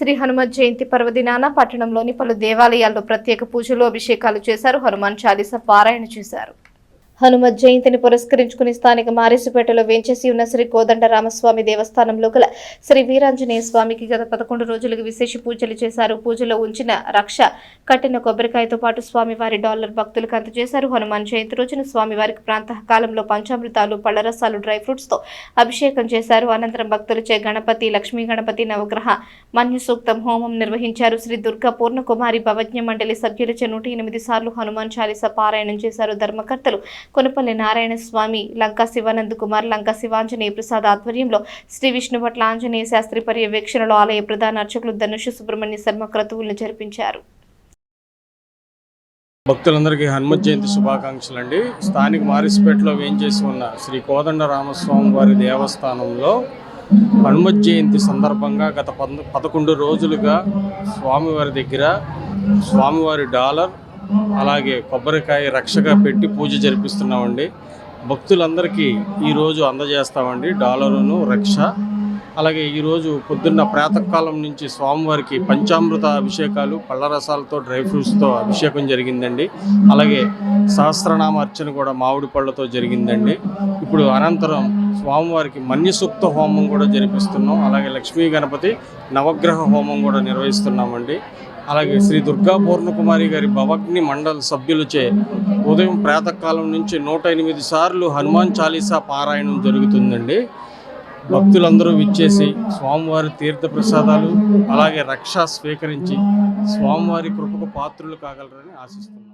శ్రీ హనుమత్ జయంతి పర్వదినాన పట్టణంలోని పలు దేవాలయాల్లో ప్రత్యేక పూజలు అభిషేకాలు చేశారు. హనుమాన్ చాలీసా పారాయణ చేశారు. హనుమత్ జయంతిని పురస్కరించుకుని స్థానిక మారిసుపేటలో వేంచేసి ఉన్న శ్రీ కోదండ రామస్వామి దేవస్థానంలో గల శ్రీ వీరాంజనేయ స్వామికి గత 11 రోజులుగా విశేష పూజలు చేశారు. పూజలో ఉంచిన రక్ష కట్టిన కొబ్బరికాయతో పాటు స్వామివారి డాలర్ భక్తులకు అందజేశారు. హనుమాన్ జయంతి రోజున స్వామివారికి ప్రాతకాలంలో పంచామృతాలు, పళ్లరసాలు, డ్రై ఫ్రూట్స్ తో అభిషేకం చేశారు. అనంతరం భక్తులచే గణపతి, లక్ష్మీ గణపతి నవగ్రహ మన్య సూక్తం హోమం నిర్వహించారు. శ్రీ దుర్గా పూర్ణకుమారి భవజ్ఞ మండలి సభ్యులచే 108 సార్లు హనుమాన్ చాలీసా పారాయణం చేశారు. ధర్మకర్తలు కొనపల్లి నారాయణ స్వామి, లంకా శివానంద్ కుమార్, లంకా శివాంజనేయ ప్రసాద్ ఆధ్వర్యంలో శ్రీ విష్ణుభట్ల ఆంజనేయ శాస్త్రి పర్యవేక్షణలో ఆలయ ప్రధాన అర్చకులు ధనుష్ సుబ్రహ్మణ్య శర్మ క్రతువులను జరిపించారు. భక్తులందరికీ హనుమత్ జయంతి శుభాకాంక్షలు అండి. స్థానిక మారిసుపేటలో వేంచేసి ఉన్న శ్రీ కోదండ రామస్వామి వారి దేవస్థానంలో హనుమత్ జయంతి సందర్భంగా గత 11 రోజులుగా స్వామివారి దగ్గర స్వామివారి డాలర్ అలాగే కొబ్బరికాయ రక్షగా పెట్టి పూజ జరిపిస్తున్నామండి. భక్తులందరికీ ఈరోజు అందజేస్తామండి డాలరును రక్ష. అలాగే ఈరోజు పొద్దున్న ప్రాతకాలం నుంచి స్వామివారికి పంచామృత అభిషేకాలు, పళ్ళరసాలతో, డ్రై ఫ్రూట్స్తో అభిషేకం జరిగిందండి. అలాగే సహస్రనామ అర్చన కూడా మామిడి పళ్ళతో జరిగిందండి. ఇప్పుడు అనంతరం స్వామివారికి మన్యసూక్త హోమం కూడా జరిపిస్తున్నాం. అలాగే లక్ష్మీ గణపతి నవగ్రహ హోమం కూడా నిర్వహిస్తున్నామండి. అలాగే శ్రీ దుర్గా పూర్ణకుమారి గారి భవగ్ని మండల సభ్యులచే ఉదయం ప్రాతకాలం నుంచి 108 సార్లు హనుమాన్ చాలీసా పారాయణం జరుగుతుందండి. భక్తులందరూ విచ్చేసి స్వామివారి తీర్థ ప్రసాదాలు అలాగే రక్ష స్వీకరించి స్వామివారి కృపకు పాత్రులు కాగలరని ఆశిస్తున్నాం.